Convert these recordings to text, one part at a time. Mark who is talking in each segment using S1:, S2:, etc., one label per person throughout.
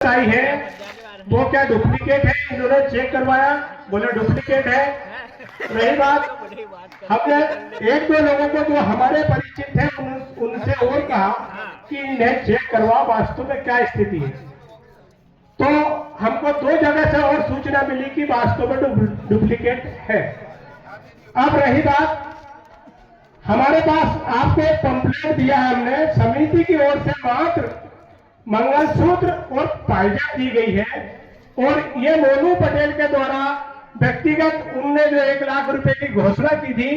S1: आई है वो क्या डुप्लीकेट है? इन्होंने चेक करवाया, बोले डुप्लीकेट है। रही बात, हमने एक दो लोगों को जो हमारे परिचित हैं उनसे और कहा कि इन्हें चेक करवा वास्तव में क्या स्थिति है। तो हमको दो जगह से और सूचना मिली कि वास्तव में डुप्लीकेट है। अब रही बात, हमारे पास आपको एक कंप्लेंट दिया है हमने, समिति की ओर से मात्र मंगलसूत्र और पायजामा दी गई है, और ये मोनू पटेल के द्वारा व्यक्तिगत उनने जो 1 लाख रुपए की घोषणा की थी,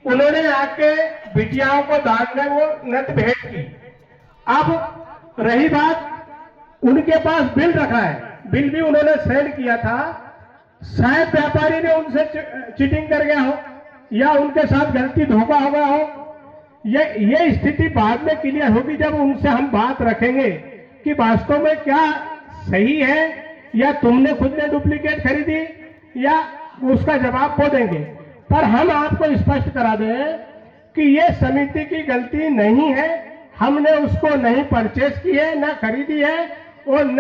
S1: उन्होंने आके बिटियाओं को दान में वो नत भेंट की। अब रही बात, उनके पास बिल रखा है, बिल भी उन्होंने सेंड किया था। शायद व्यापारी ने उनसे चीटिंग कर गया हो या उनके साथ गलती धोखा हो गया हो। ये स्थिति बाद में क्लियर होगी जब उनसे हम बात रखेंगे कि वास्तव में क्या सही है या तुमने खुद ने डुप्लीकेट खरीदी, या उसका जवाब वो देंगे। पर हम आपको स्पष्ट करा दें कि ये समिति की गलती नहीं है, हमने उसको नहीं परचेज की है, न खरीदी है, और न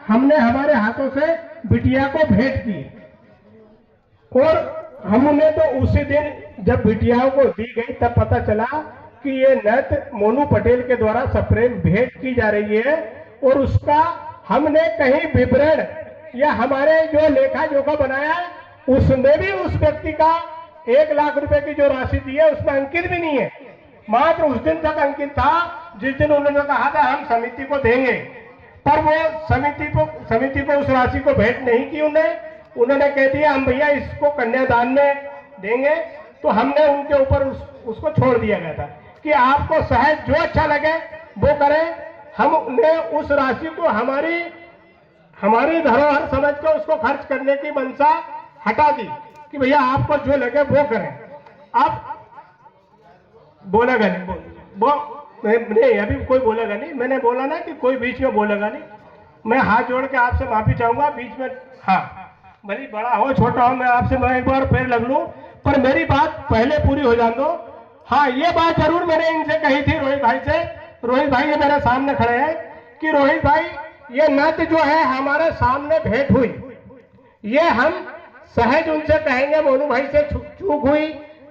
S1: हमने हमारे हाथों से बिटिया को भेंट की। और हमने तो उसी दिन जब बिटियाओं को दी गई तब पता चला कि ये नत मोनू पटेल के द्वारा सप्रेम भेंट की जा रही है, और उसका हमने कहीं विवरण या हमारे जो लेखा जोखा बनाया उसमें भी उस व्यक्ति का 1 लाख रुपए की जो राशि दी है उसमें अंकित भी नहीं है। मात्र उस दिन तक अंकित था जिस दिन उन्होंने कहा था हम समिति को देंगे, पर वो समिति को उस राशि को भेंट नहीं की। उन्होंने कह दिया हम भैया इसको कन्यादान में देंगे। तो हमने उनके ऊपर उसको छोड़ दिया गया था कि आपको सहज जो अच्छा लगे वो करें। हमने उस राशि को हमारी धरोहर समझ कर उसको खर्च करने की मंशा हटा दी कि भैया आपको जो लगे वो करें। अब बोलेगा नहीं, अभी कोई बोलेगा नहीं। मैंने बोला ना कि कोई बीच में बोलेगा नहीं। मैं हाथ जोड़ के आपसे माफी चाहूंगा बीच में, हाँ भले बड़ा हो छोटा हो, मैं एक बार पैर लग लूं, पर मेरी बात पहले पूरी हो जान दो। हाँ, ये बात जरूर मैंने इनसे कही थी रोहित भाई से। रोहित भाई ये मेरे सामने खड़े हैं कि रोहित भाई ये नत जो है हमारे सामने भेंट हुई, ये हम सहज उनसे कहेंगे मोनू भाई से चूक हुई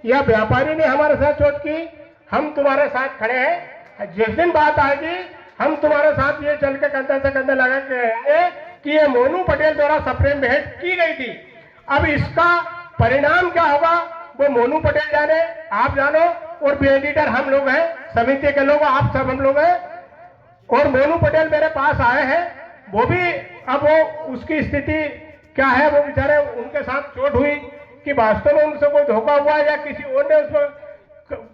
S1: या व्यापारी ने हमारे साथ चोट की, हम तुम्हारे साथ खड़े हैं। जिस दिन बात आएगी हम तुम्हारे साथ ये चल के कंधे से कंधे लगा के रहेंगे कि ये मोनू पटेल द्वारा सप्रेम भेंट की गई थी। अब इसका परिणाम क्या होगा वो मोनू पटेल जाने, आप जानो, और एडिटर हम लोग हैं, समिति के लोग आप सब हम लोग हैं। और मोनू पटेल मेरे पास आए हैं, वो भी अब वो उसकी स्थिति क्या है, वो बेचारे उनके साथ चोट हुई कि वास्तव में उनसे कोई धोखा हुआ या किसी और ने उसमें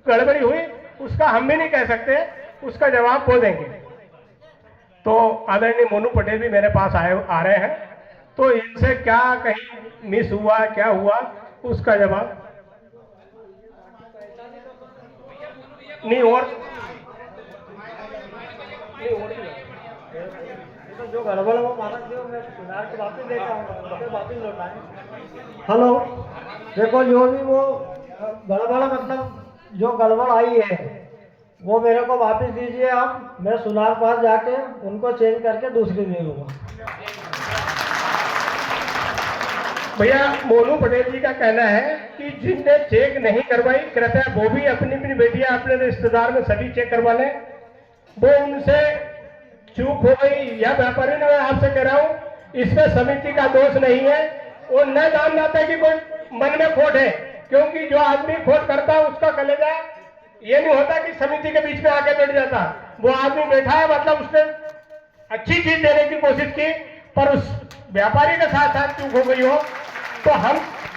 S1: गड़बड़ी हुई, उसका हम भी नहीं कह सकते, उसका जवाब वो देंगे। तो आदरणीय मोनू पटेल भी मेरे पास आ रहे हैं, तो इनसे क्या कहीं मिस हुआ क्या हुआ उसका जवाब नहीं। और
S2: जो गड़बड़ वो मानक जो मैं सुनार के वापस लेता हूँ, वापस लौटाएं। हेलो, देखो जो भी वो गड़बड़ मतलब जो गड़बड़ आई है वो मेरे को वापस दीजिए आप, मैं सुनार पास जाके उनको चेंज करके दूसरी दे दूंगा।
S1: भैया मोनू पटेल जी का कहना है कि जिनने चेक नहीं करवाई कृपया वो भी अपनी अपनी बेटियां अपने रिश्तेदार में सभी चेक करवा लें। वो उनसे चूक हो गई या व्यापारी ने, मैं आपसे कह रहा हूं इसमें समिति का दोष नहीं है, और न जान जाता है कि कोई मन में खोट है, क्योंकि जो आदमी खोट करता है उसका कलेजा ये नहीं होता कि समिति के बीच में आके बैठ जाता। वो आदमी बैठा है मतलब उसने अच्छी चीज देने की कोशिश की, पर उस व्यापारी के साथ साथ चूक हो गई हो। तो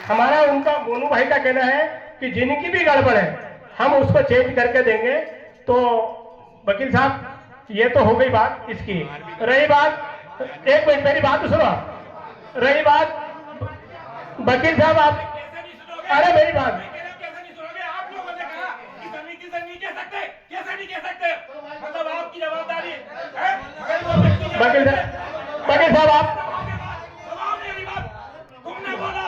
S1: हमारा उनका मोनू भाई का कहना है कि जिनकी भी गड़बड़ है हम उसको चेंज करके देंगे। तो वकील साहब ये तो हो गई बात इसकी। रही बात, एक मिनट मेरी बात सुनो, रही बात वकील साहब आप, अरे मेरी बात, वकील साहब आप,
S3: तुमने बोला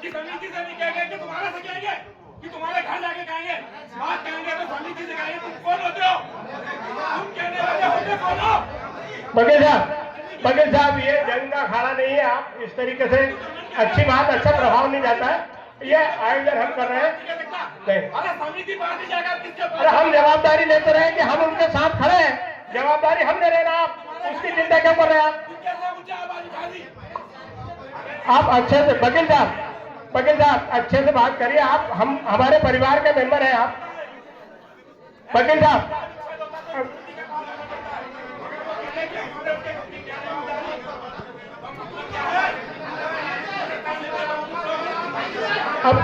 S3: कि समिति से नहीं कहेंगे कि तुम्हारा से कहेंगे कि तुम्हारे घर जाके कहेंगे, बात कहेंगे तो समिति से कहेंगे। तुम कौन होते हो? तुम कहने वाले होते कौन हो?
S1: वकील साहब वकील साहब ये जंग का अखाड़ा नहीं है, आप इस तरीके से अच्छी बात, अच्छा प्रभाव नहीं जाता है। ये आयोजन हम कर रहे हैं नहीं।
S3: अरे समिति पार्टी जाएगा किसके
S1: अरे हम जवाबदारी लेते रहे कि हम उनके साथ खड़े हैं, जवाबदारी हम ले रहे हैं, आप उसकी चिंता क्यों कर रहे हैं? आप अच्छे से वकील साहब अच्छे से बात करिए। आप हम हमारे परिवार के मेंबर हैं आप। वकील साहब अब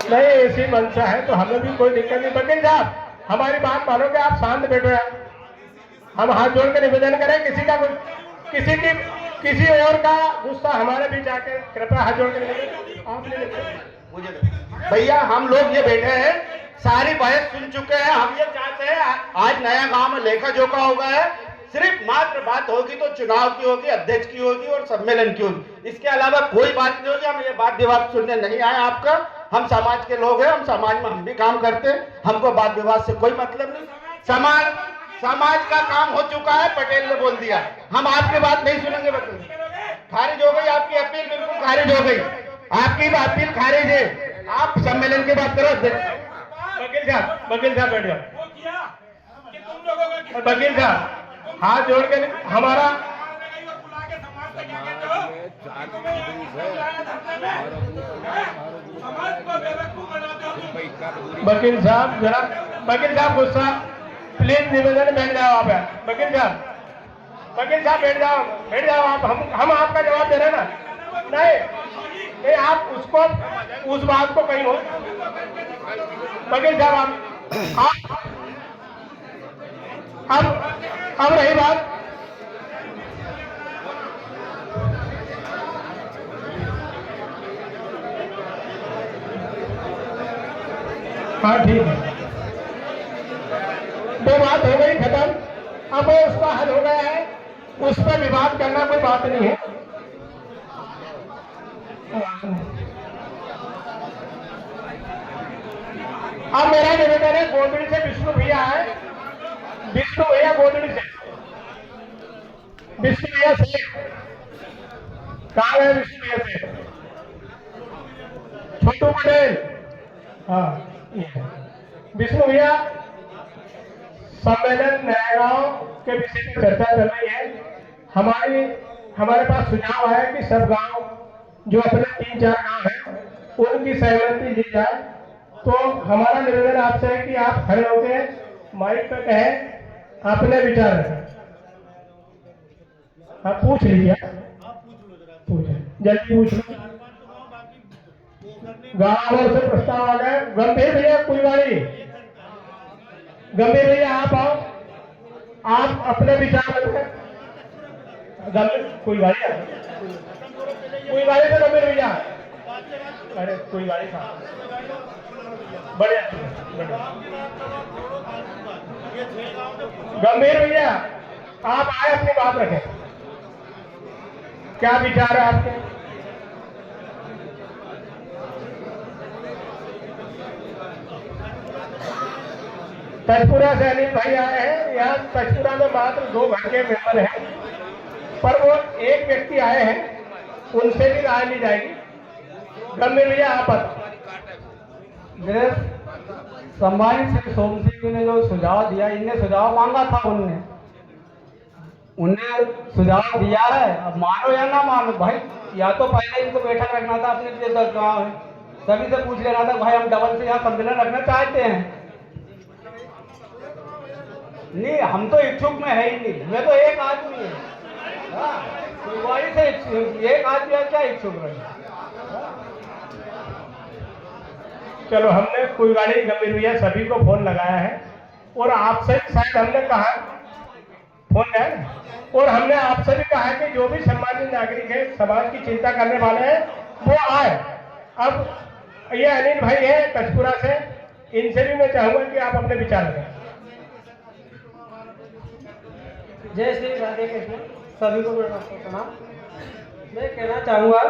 S1: नहीं, ऐसी मंशा है तो हमें भी कोई दिक्कत नहीं। वकील साहब हमारी बात मानोगे, आप शांत बैठो यार। हम हाथ जोड़ के निवेदन करें, किसी और का गुस्सा हमारे बीच आके कृपया हाथ जोड़ के निवेदन। आप नहीं,
S4: भैया हम लोग ये बैठे हैं, सारी बहस सुन चुके हैं। हम ये चाहते हैं आज नया गांव में लेखा जोखा होगा है, सिर्फ मात्र बात होगी तो चुनाव की होगी, अध्यक्ष की होगी और सम्मेलन की होगी। इसके अलावा कोई बात नहीं होगी। हम ये बात विवाद सुनने नहीं आए आपका। हम समाज के लोग हैं, हम समाज में हम भी काम करते हैं, हमको बात विवाद से कोई मतलब नहीं। समाज का काम हो चुका है, पटेल ने बोल दिया, हम आपकी बात नहीं सुनेंगे। खारिज हो गई आपकी अपील, बिल्कुल खारिज हो गई आपकी अपील, खारिज है। आप सम्मेलन की बात करो।
S1: वकील साहब बैठ जाओ। वकील साहब हाथ जोड़ के हमारा वकील साहब गुस्सा, प्लीज निवेदन, बैठ जाओ आप। वकील साहब बैठ जाओ आप। हम आपका जवाब दे रहे हैं ना। नहीं आप उसको उस बात को कहीं हो। वकील साहब आप अब रही बात, हाँ ठीक है, वो बात हो गई खत्म। अब उसका हल हो गया है, उस पर विवाद करना कोई बात नहीं है। अब मेरा निवेदन है, गोदड़ी से विष्णु भैया है, विष्णु भैया गोदड़ी से, विष्णु भैया से कहाँ है? विष्णु भैया से छोटू पटेल, हाँ विष्णु भैया, सम्मेलन नया गांव के विषय में चर्चा चल रही है। हमारे पास सुझाव आया कि सब गांव जो अपने 3-4 गांव हैं उनकी सहमति ली जाए। तो हमारा निवेदन आपसे है कि आप खड़े होकर माइक पे कहें, अपने विचार रखें। आप पूछ लीजिए, जल्दी पूछ लो। गांव से प्रस्ताव आ गए। गंभीर भैया कुलवाड़ी, गंभीर भैया आप आओ, आप अपने विचार रखें। कोई गाड़ी से गंभीर भैया, अरे कोई गाड़ी था, बढ़िया। गंभीर भैया आप आए, अपनी बात रखें, क्या विचार है आपके? तजपुरा से अनिल भाई आए हैं। यहाँ तजपुरा में मात्र 2 घर के मेंबर हैं, पर वो एक व्यक्ति आए हैं, उनसे भी राय ली जाएगी। गंभीर भैया आप बताओ।
S2: मेरे सम्मानित श्री सोम सिंह जी ने जो सुझाव दिया, इनने सुझाव मांगा था, उनने सुझाव दिया है। अब मानो या ना मानो भाई, या तो पहले इनको बैठक रखना था अपने जो गाँव है, सभी से पूछ लेना था भाई हम डबल से यहाँ सम्मेलन रखना चाहते हैं। नहीं, हम तो इच्छुक में है ही नहीं, मैं तो एक आदमी है, से एक आदमी क्या इच्छुक रहे।
S1: चलो हमने कोई गाड़ी गंभीर भैया सभी को फोन लगाया है, और आपसे शायद हमने कहा फोन है, और हमने आपसे भी कहा है कि जो भी सम्मानित नागरिक है, समाज की चिंता करने वाले हैं, वो आए। अब ये अनिल भाई है तजपुरा से, इनसे भी मैं चाहूंगा कि आप अपने विचार दें।
S2: जय श्री राधे कृष्ण, सभी को प्रणाम। मैं कहना चाहूँगा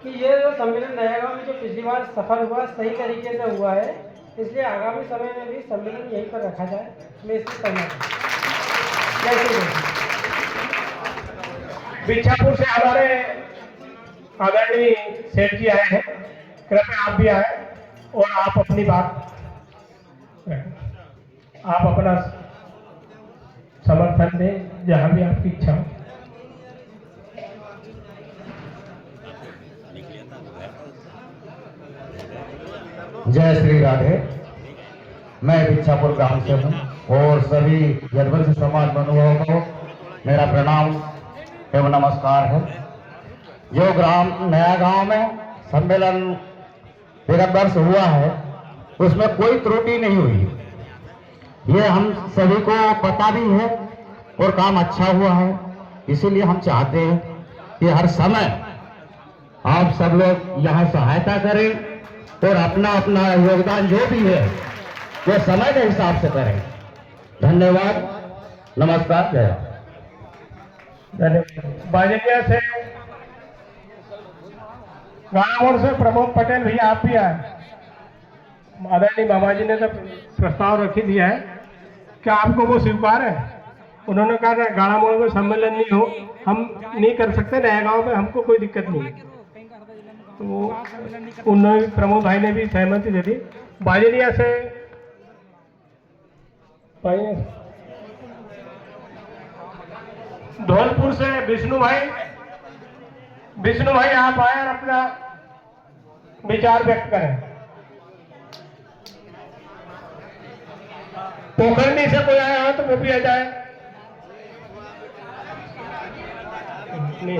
S2: कि ये जो सम्मेलन नया गांव में जो पिछली बार सफल हुआ, सही तरीके से हुआ है। इसलिए आगामी समय में भी सम्मेलन यहीं पर रखा जाए, मैं इसमें सहमत हूँ। जय श्री कृष्ण।
S1: बिच्छापुर से हमारे आदरणीय सेठ जी आए हैं, कृपया आप भी आए और आप अपनी बात, आप अपना समर्थन दें जहां भी आपकी इच्छा हो।
S5: जय श्री राधे। मैं बिच्छापुर गांव से हूँ और सभी यदुवंश समाज बंधुओं को मेरा प्रणाम एवं नमस्कार है। जो ग्राम नया गांव में सम्मेलन विगत वर्ष हुआ है उसमें कोई त्रुटि नहीं हुई, ये हम सभी को पता भी है और काम अच्छा हुआ है। इसीलिए हम चाहते हैं कि हर समय आप सब लोग यहाँ सहायता करें और अपना अपना योगदान जो भी है वो समय के हिसाब से करें। धन्यवाद, नमस्कार, जय।
S1: धन्यवाद। बाजेलिया से गाड़ामोड़ से प्रमोद पटेल भैया आप भी आए। आदरणीय मामा जी ने तो प्रस्ताव रखी दिया है, क्या आपको वो स्वीकार है? उन्होंने कहा गाड़ामोड़ में सम्मेलन नहीं हो, हम नहीं कर सकते नया गांव में, हमको कोई दिक्कत नहीं है। तो उन्होंने, प्रमोद भाई ने भी सहमति दे दी। बाजेलिया से धौलपुर से विष्णु भाई आप आए और अपना विचार व्यक्त करें। पोखरनी से कोई आया हो तो वो भी आ जाए। नहीं,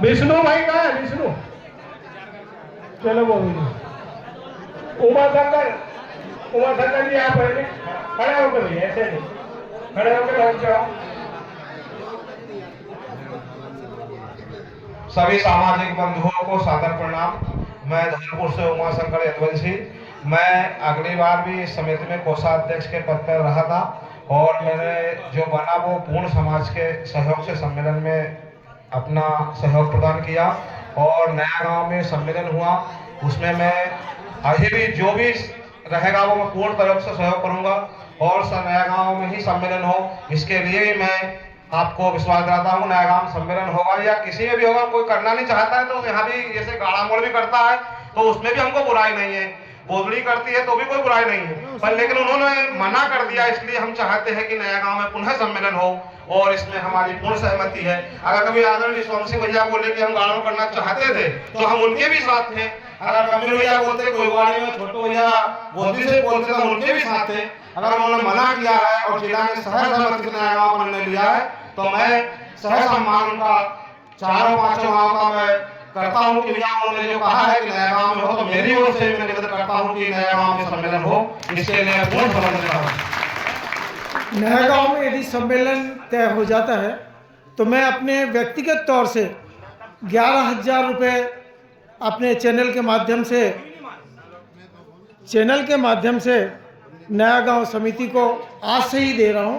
S1: विष्णु भाई कहाँ है? विष्णु, चलो वो उमा शंकर जी आप पहले खड़े होकर, भी ऐसे नहीं, खड़े होकर बैठ जाओ।
S6: सभी सामाजिक बंधुओं को सादर प्रणाम। मैं धौलपुर से उमा शंकर यदुवंशी। मैं अगली बार भी इस समिति में कोषाध्यक्ष के पद पर रहा था और मैंने जो बना वो पूर्ण समाज के सहयोग से सम्मेलन में अपना सहयोग प्रदान किया और नया गांव में सम्मेलन हुआ, उसमें मैं आगे भी जो भी रहेगा वो मैं पूर्ण तरह से सहयोग करूंगा और नया गांव में ही सम्मेलन हो, इसके लिए ही मैं आपको विश्वास दिलाता हूँ। नया गांव सम्मेलन होगा या किसी में भी होगा, कोई करना नहीं चाहता है तो यहाँ भी जैसे गाड़ामोड़ भी करता है तो उसमें भी हमको बुराई नहीं है, बोधड़ी करती है तो भी कोई बुराई नहीं है, पर लेकिन उन्होंने मना कर दिया, इसलिए हम चाहते हैं कि नया गांव में पुनः सम्मेलन हो और इसमें हमारी पूर्ण सहमति है। अगर कभी आदरणीय सोम सिंह भैया बोले कि हम गाड़ामोड़ करना चाहते थे तो हम उनके भी साथ थे। अगर कबीर भैया बोलते, कोई वाणी में छोटू भैया गोदी से बोलते तो हम उनके भी साथ थे। अगर उन्होंने मना किया है और जिला ने सहमति से नया गांव का निर्णय लिया है तो मैं सहसम्मान उनका चारों पांचों गांव का मैं करता हूं कि भैया उन्होंने जो कहा है कि नया गांव में हो तो मेरी ओर से मैं निवेदन करता हूं कि नया गांव में सम्मेलन हो, इसके लिए पूर्ण समर्थन देता हूं।
S7: नया गांव में यदि सम्मेलन तय हो जाता है तो मैं अपने व्यक्तिगत तौर से 11,000 रुपये अपने चैनल के माध्यम से नया गांव समिति को आज से ही दे रहा हूं।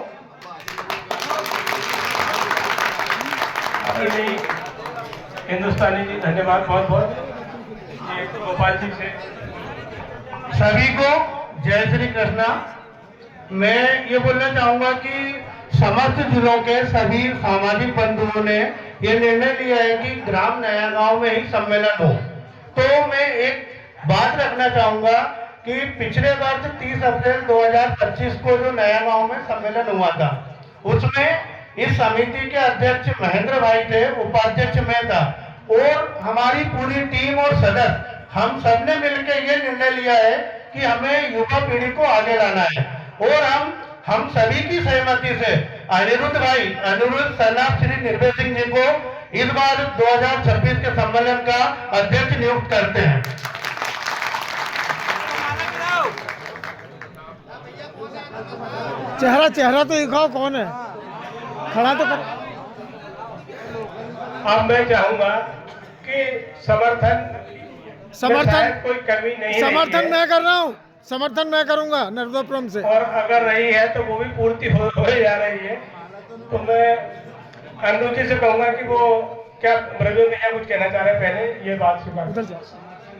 S1: हिंदुस्तानी जी धन्यवाद बहुत बहुत। गोपाल जी से सभी को जय श्री कृष्णा। मैं ये बोलना चाहूंगा कि समस्त जिलों के सभी सामाजिक बंधुओं ने ये निर्णय लिया है कि ग्राम नया गांव में ही सम्मेलन हो। तो मैं एक बात रखना चाहूंगा कि पिछले वर्ष 30 अप्रैल 2025 को जो नया गांव में सम्मेलन हुआ था उसमें इस समिति के अध्यक्ष महेंद्र भाई थे, उपाध्यक्ष मैं था और हमारी पूरी टीम और सदस्य हम सबने मिलकर ये निर्णय लिया है कि हमें युवा पीढ़ी को आगे लाना है और हम सभी की सहमति से अनिरुद्ध सनाब श्री निर्भय सिंह जी को इस बार 2026 के सम्मेलन का अध्यक्ष नियुक्त करते हैं।
S7: चेहरा तो दिखाओ, कौन है खड़ा तो कर।
S1: अब मैं चाहूंगा कि समर्थन कोई कमी नहीं,
S7: समर्थन मैं कर रहा हूँ, समर्थन मैं करूंगा नर्मदापुरम से,
S1: और अगर रही है तो वो भी पूर्ति हो जा रही है। तो मैं अनुरुचि से कहूंगा कि वो क्या ब्रजोल भैया कुछ कहना चाह रहे हैं पहले ये बात के बाद?
S7: उधर जाओ,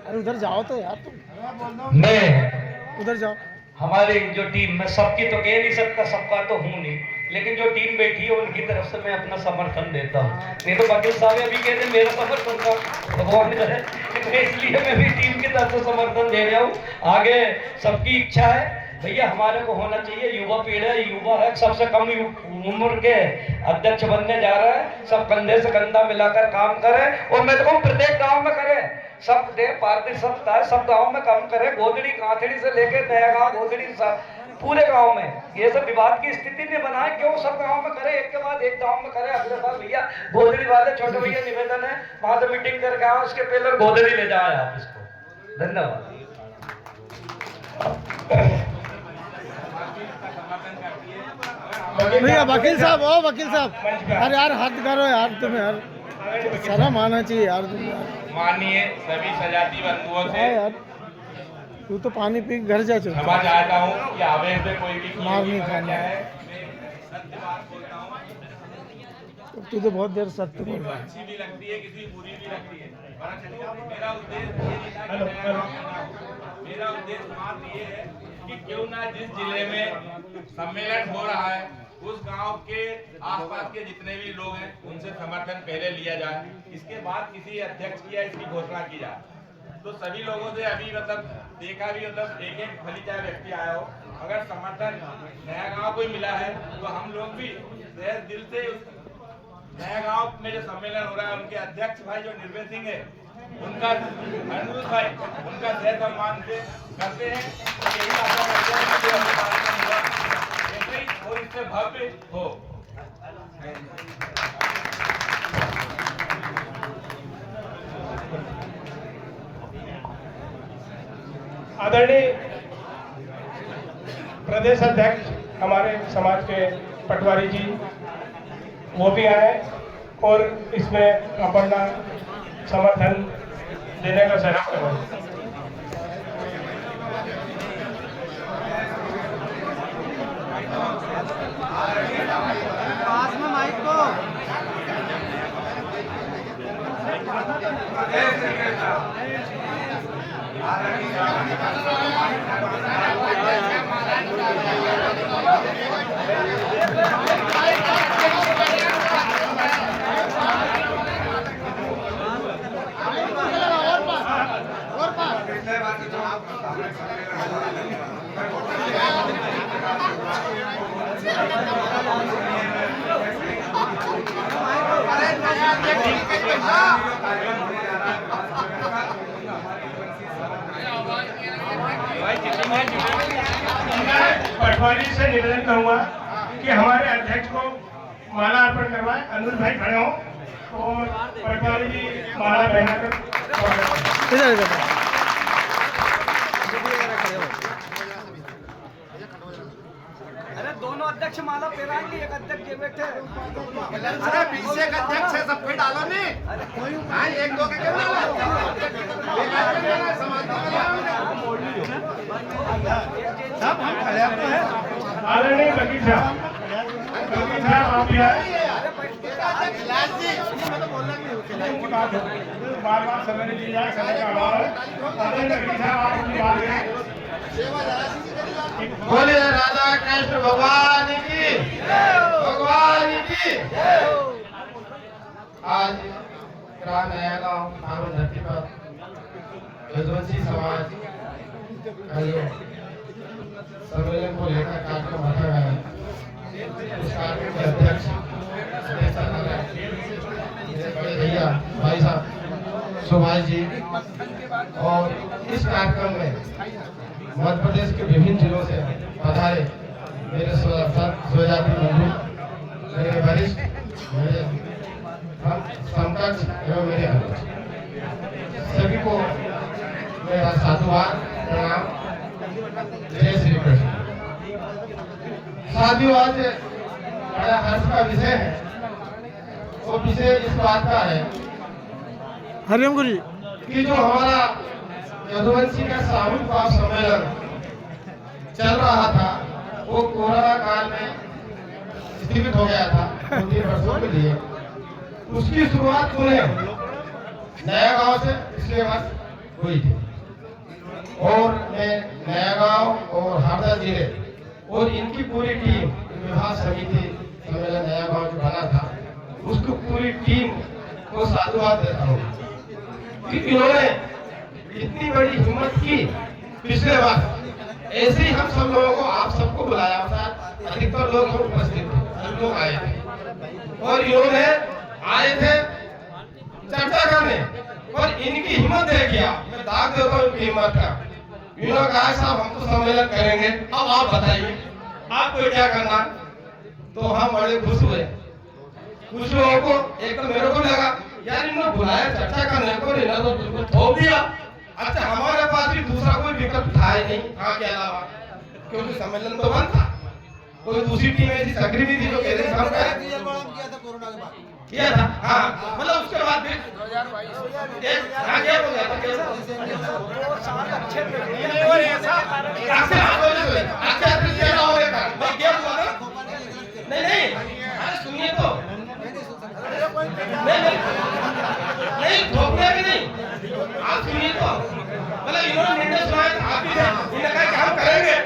S7: अरे उधर जाओ तो यार तुम,
S8: मैं
S7: उधर जाओ।
S8: हमारी जो टीम, मैं सबकी तो कह नहीं सकता, सबका तो हूँ नहीं, लेकिन जो टीम बैठी है उनकी तरफ से मैं अपना समर्थन देता हूँ। नहीं तो वकील साहब अभी कहते मेरा समर्थन का भगवान करे, इसलिए मैं भी टीम की तरफ से समर्थन दे रहा हूँ। आगे सबकी इच्छा है भैया, हमारे को होना चाहिए, युवा पीढ़ी है, युवा है, सबसे कम उम्र के अध्यक्ष बनने जा रहा है, सब कंधे से कंधा मिलाकर काम करें, और मैं तो कहूँ प्रत्येक गांव में करें, सब दे पार्टी सब है, सब गांव में काम करें, गोदड़ी कांथड़ी से लेके नया गांव गोदड़ी पूरे गांव में ये सब विवाद की स्थिति नहीं बनाए, क्यों सब गांव में करें, एक के बाद एक गांव में करें। अगले बार भैया गोदड़ी वाले छोटे भैया निवेदन है, वहां से मीटिंग करके आओ, उसके पहले गोदड़ी ले जाए आप इसको। धन्यवाद।
S7: भैया वकील साहब, ओ वकील साहब, अरे यार हाथ करो यार, तुम्हें यार शर्म आना चाहिए यार तुम यार।
S3: माननीय सभी सजाती बंधुओं से
S7: हाँ यार, तू तो पानी पी घर जा चुका।
S3: क्षमा चाहता हूँ कि आवेश में कोई भी
S7: मार नहीं खाना
S3: है।
S7: तू तो बहुत देर सत्य बोल रहा है।
S3: अच्छी भी लगती है, किसी बुरी भी लगती है, मेरा उद्देश्य ये था कि मेरा उद्देश्य मात्र ये है कि क्यों ना जिस जिले में सम्मेलन हो रहा है उस गांव के आसपास के जितने भी लोग हैं उनसे समर्थन पहले लिया जाए, इसके बाद किसी अध्यक्ष की या इसकी घोषणा की जाए। तो सभी लोगों से अभी मतलब देखा भी, मतलब एक एक भली चाहे व्यक्ति आया हो, अगर समर्थन नया गांव को मिला है तो हम लोग भी दिल से नया गांव में जो सम्मेलन हो रहा है उनके अध्यक्ष भाई जो निर्भय सिंह है उनका, अनुज भाई, उनका सह सम्मान से करते हैं। यही आशा करते हैं कि हमें कार्यक्रम होगा ऐसे ही और इससे भव्य हो।
S1: आदरणीय प्रदेश अध्यक्ष हमारे समाज के पटवारी जी वो भी आए और इसमें अपना समर्थन देने का सहयोग करें। पटवारी से निवेदन करूंगा कि हमारे अध्यक्ष को माला अर्पण करवाएं। अनुज भाई खड़े हो और पटवारी जी माला पहनाकर
S7: इधर इधर
S2: अरे दोनों अध्यक्ष माला पहनाएंगे, एक अध्यक्ष बैठे।
S4: अरे पीछे का अध्यक्ष है, सब पे डालो नहीं, हाँ एक दो के सब हम खड़े हैं।
S1: आदरणीय वकील साहब आप भी आए। बार बार समय नहीं दिया जाए, समय का अभाव है। आदरणीय वकील साहब आप अपनी बात करें।
S4: बोलिए राधा कृष्ण भगवान की, भगवान की। आज ग्राम नया गांव नागौर धरती पर यदुवंशी समाज का जो सम्मेलन को लेकर कार्यक्रम रखा गया है, उस कार्यक्रम के अध्यक्ष मेरे बड़े भैया भाई साहब सुभाष जी, और इस कार्यक्रम में मध्य प्रदेश के विभिन्न जिलों से पधारे मेरे स्वजाति बंधु, मेरे वरिष्ठ, मेरे समकक्ष एवं मेरे अनुज, सभी को मेरा साधुवाद प्रणाम, जय श्री कृष्ण। साथियों, आज बड़ा हर्ष का विषय है। वो विषय इस बात का है
S7: हरिओम गुरु जी
S4: कि जो हमारा यदुवंशी का सामूहिक भाव सम्मेलन चल रहा था वो कोरोना काल में स्थगित हो गया था 2-3 वर्षों के लिए।
S1: उसकी शुरुआत उन्हें नया गांव से पिछले वर्ष हुई थी और नया गांव और हरदा जिले और इनकी पूरी टीम विवाह समिति सम्मेलन नया गांव जो बना था उसकी पूरी टीम को साधुवाद देता हूँ कि इन्होंने इतनी बड़ी हिम्मत की। पिछले वर्ष ऐसे ही हम सब लोगों को आप सबको बुलाया था, अधिकतर लोग उपस्थित थे, सब लोग आए थे और इन्होंने आए थे चर्चा करने और इनकी हिम्मत देखिए, मैं दाग देता हूँ इनकी हिम्मत का। इन्होंने कहा साहब हम तो सम्मेलन करेंगे, अब आप बताइए आपको क्या करना। तो हम बड़े खुश हुए। कुछ लोगों को एक तो मेरे को लगा यार इन्होंने बुलाया चर्चा करने को, इन्होंने तो बिल्कुल ठोक दिया। अच्छा हमारे पास भी दूसरा कोई विकल्प था ही नहीं हाँ के अलावा, क्योंकि सम्मेलन तो बंद था। कोई दूसरी टीम ऐसी सक्रिय भी थी जो कह रही हम किया था। हाँ मतलब उसके बाद फिर 2022 हाँ क्या हो गया नहीं अरे सुनिए तो नहीं ठोकने भी नहीं, आप सुनिए तो मतलब इन्होंने निर्णय सुनाया था, आप भी इन्होंने कहा कि हम करेंगे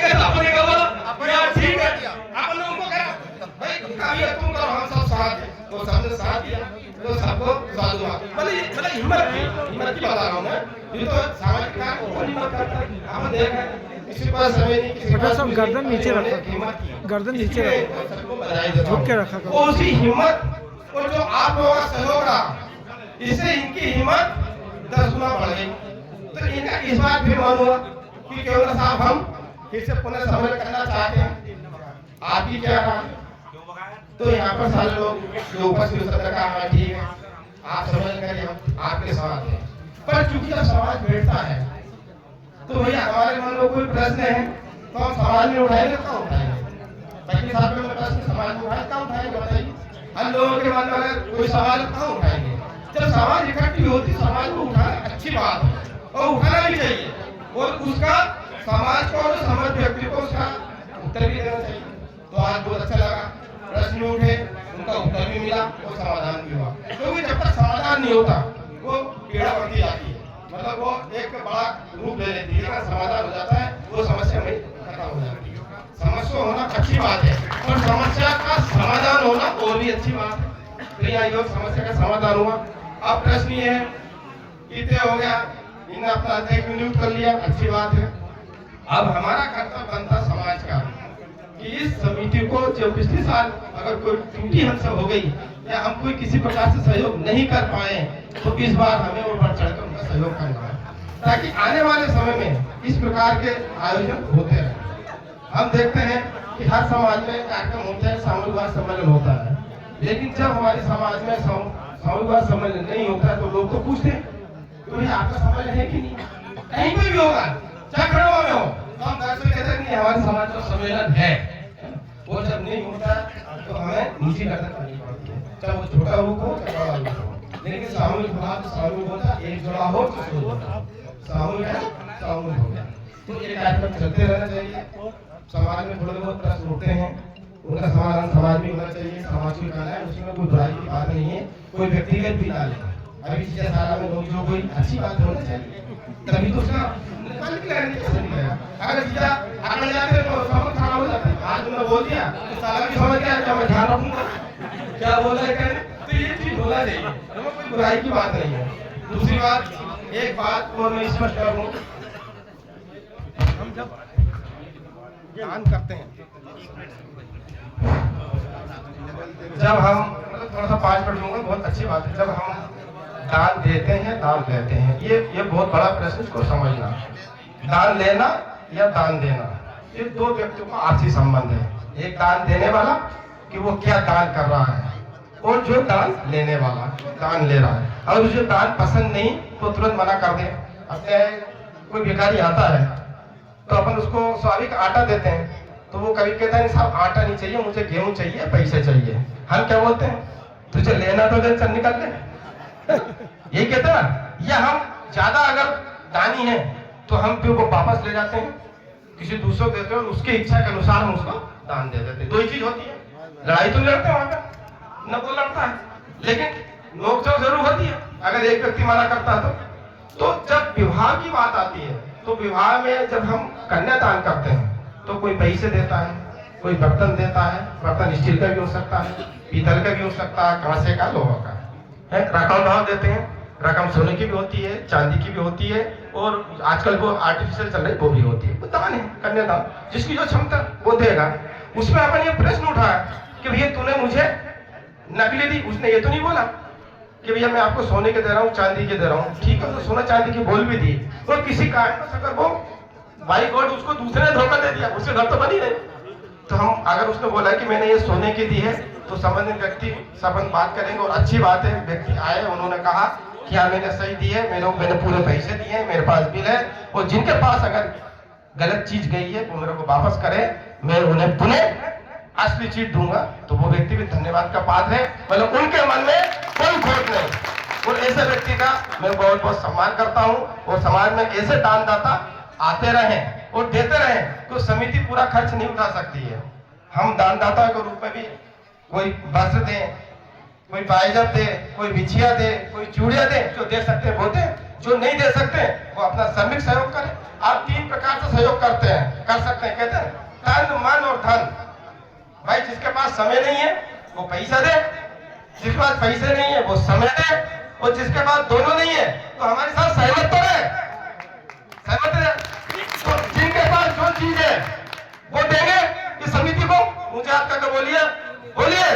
S1: तो अपने का बोला यार ठीक है अपन लोगों को करा भाई काबिल तुम करो हम सब साथ हैं, तो सबने साथ दिया तो सबको साधुवाद। मतलब हिम्मत की बता रहा हूँ मैं, ये तो सामाजिक कार्य कौन हिम्मत करता है आप देख रहे हैं, किसी पास समय नहीं किसी पास
S7: सब गर्दन नीचे रखा, गर्दन नीचे रखा,
S1: सबको बधाई देता हूं।
S7: झुक के रखा
S1: और उसी हिम्मत और जो आप लोगों का सहयोग रहा इससे इनकी हिम्मत 10 गुना बढ़ गई। तो इनका इस बार भी मन हुआ कि क्यों ना साहब हम फिर से पुनः सम्मेलन करना चाहते हैं, आपकी क्या राय। तो यहाँ पर सारे लोग जो उपस्थित सदस्य का हाँ ठीक है आप सम्मेलन करिए, हम आपके साथ हैं। पर चूंकि जब समाज बैठता है तो भैया हमारे मन में कोई प्रश्न है तो हम समाज में उठाएंगे कहाँ उठाएंगे, बाकी साहब में प्रश्न समाज में उठाए कहाँ उठाएंगे बताइए। हम लोगों के मन में अगर कोई सवाल कहाँ उठाएंगे, जब समाज इकट्ठी होती समाज को उठाना अच्छी बात है और उठाना भी चाहिए और उसका समाज को और समर्थ व्यक्ति को उसका उत्तर भी देना चाहिए। तो आज बहुत अच्छा लगा, प्रश्न उठे उनका उत्तर भी मिला और समाधान भी हुआ, क्योंकि जब तक समाधान नहीं होता वो पीड़ा बढ़ती जाती है, मतलब वो एक बड़ा रूप ले लेती है। समाधान हो जाता है वो समस्या में खत्म हो जाती है। समस्या होना अच्छी बात है और समस्या का समाधान होना और भी अच्छी बात है। तो यहाँ योग समस्या का समाधान हुआ। अब प्रश्न ये है कितने हो गया, इन्हें अपना अध्यक्ष नियुक्त कर लिया, अच्छी बात है। अब हमारा कर्तव्य बनता समाज का कि इस समिति को जो पिछले साल अगर कोई त्रुटि हमसे हो गई या हम कोई किसी प्रकार से सहयोग नहीं कर पाए तो इस बार हमें और बढ़ चढ़कर उनका सहयोग करना है, ताकि आने वाले समय में इस प्रकार के आयोजन होते रहे। हम देखते हैं कि हर समाज में कार्यक्रम होते हैं, सामूहिक सम्मेलन होता है, लेकिन जब हमारे समाज में सामूहिक सम्मेलन नहीं होता है तो लोग तो पूछते हैं तो ये आपका सम्मेलन है कि नहीं, कहीं पर भी होगा चाहे खड़वा में हो तो हम घर से कहते हैं कि हमारे समाज का सम्मेलन है। वो जब नहीं होता तो हमें नीचे गर्दन करनी पड़ती है, चाहे वो छोटा रूप हो चाहे बड़ा रूप हो, लेकिन सामूहिक भाव सामूहिक होता, एक जोड़ा हो तो सो होता, सामूहिक है सामूहिक हो गया। तो ये कार्यक्रम चलते रहना चाहिए। समाज में थोड़े बहुत प्रश्न उठते हैं उनका समाधान समाज में होना चाहिए, समाज को करना है, उसमें कोई बुराई की बात नहीं है, कोई व्यक्तिगत भी ना ले। अभी जिस सारा में लोग जो कोई अच्छी बात होना चाहिए तभी तो उसका अगर जीजा आगे जाते तो समझ खराब हो जाता है। आज तुमने बोल दिया तो साला भी समझ गया क्या मैं ध्यान रखूंगा क्या बोला है, तो ये चीज होना चाहिए, हमें कोई बुराई की बात नहीं है। दूसरी बात, एक बात और मैं स्पष्ट कर दूं, हम जब दान करते हैं, जब हम मतलब थोड़ा सा 5 मिनट लूंगा, बहुत अच्छी बात है, जब हम दान देते हैं दान लेते हैं, ये बहुत बड़ा प्रश्न, इसको समझना। दान लेना या दान देना ये दो व्यक्तियों का आपसी संबंध है। एक दान देने वाला कि वो क्या दान कर रहा है और जो दान लेने वाला दान ले रहा है। अगर जो दान पसंद नहीं तो तुरंत मना कर दे। अपने कोई भिखारी आता है तो अपन उसको स्वाभाविक आटा देते हैं तो वो कभी कहता है साहब आटा नहीं चाहिए, मुझे गेहूं चाहिए, पैसे चाहिए। हम क्या बोलते हैं, तुझे लेना तो दे, चल निकल ले, यही कहते हैं। या हम ज्यादा अगर दानी है तो हम फिर वो वापस ले जाते हैं, किसी दूसरे को देते हैं और उसकी इच्छा के अनुसार हम उसको दान दे देते हैं। दो ही चीज होती है, लड़ाई तो लड़ते हैं वहां पर,
S6: न वो लड़ता है, लेकिन नोकझोंक जरूर होती है अगर एक व्यक्ति मना करता है तो जब विवाह की बात आती है तो विवाह में जब हम कन्यादान करते हैं तो कोई पैसे देता है, कोई बर्तन देता है, बर्तन स्टील का भी हो सकता है, पीतल का भी हो सकता है, कांसे का, लोहा का है, रकम भाव देते हैं, रकम सोने की भी होती है, चांदी की भी होती है, और आजकल वो आर्टिफिशियल चल रही है वो भी होती है। वो दान है, कन्यादान, जिसकी जो क्षमता वो देगा। उसमें अपन ये प्रश्न उठाया कि भैया तूने मुझे नकली दी, उसने ये तो नहीं बोला कि भैया मैं आपको सोने के दे रहा हूँ, चांदी के दे रहा हूँ, ठीक है, तो सोना चांदी की बोल भी दी, और किसी कारणवश अगर वो बाई गॉड उसको दूसरे ने धोखा दे दिया, उसके घर तो बनी नहीं, तो हम अगर उसने बोला कि मैंने ये सोने की दी है तो संबंधित व्यक्ति संबंध बात करेंगे। और अच्छी बात है, व्यक्ति आए, उन्होंने कहा कि हाँ मैंने सही दी है, मैंने पूरे पैसे दिए हैं, मेरे पास बिल है, और जिनके पास अगर गलत चीज गई है वो मेरे को वापस करे, मैं उन्हें पुनः असली चीज दूंगा, तो वो व्यक्ति भी धन्यवाद का पात्र है। मतलब उनके मन में कोई खोट नहीं, और ऐसे व्यक्ति का मैं बहुत बहुत सम्मान करता हूँ। और समाज में ऐसे दानदाता आते रहे और देते रहे, तो समिति पूरा खर्च नहीं उठा सकती है। हम दानदाता के रूप में भी कोई वस्त्र दे, कोई पायजब दे, कोई बिछिया दे, कोई चूड़िया दे, जो दे सकते हैं वो दे, जो नहीं दे सकते वो अपना श्रमिक सहयोग करें। आप 3 प्रकार से सहयोग करते हैं, कर सकते हैं, कहते हैं तन, मन और धन। भाई जिसके पास समय नहीं है वो पैसा दे, जिसके पास पैसे नहीं है वो समय दे, और जिसके पास दोनों नहीं है तो हमारे साथ सहमत तो रहे, सहमत रहे। तो जिनके पास जो चीज है वो देंगे इस समिति को, मुझे हाथ करके बोलिए, बोलिए।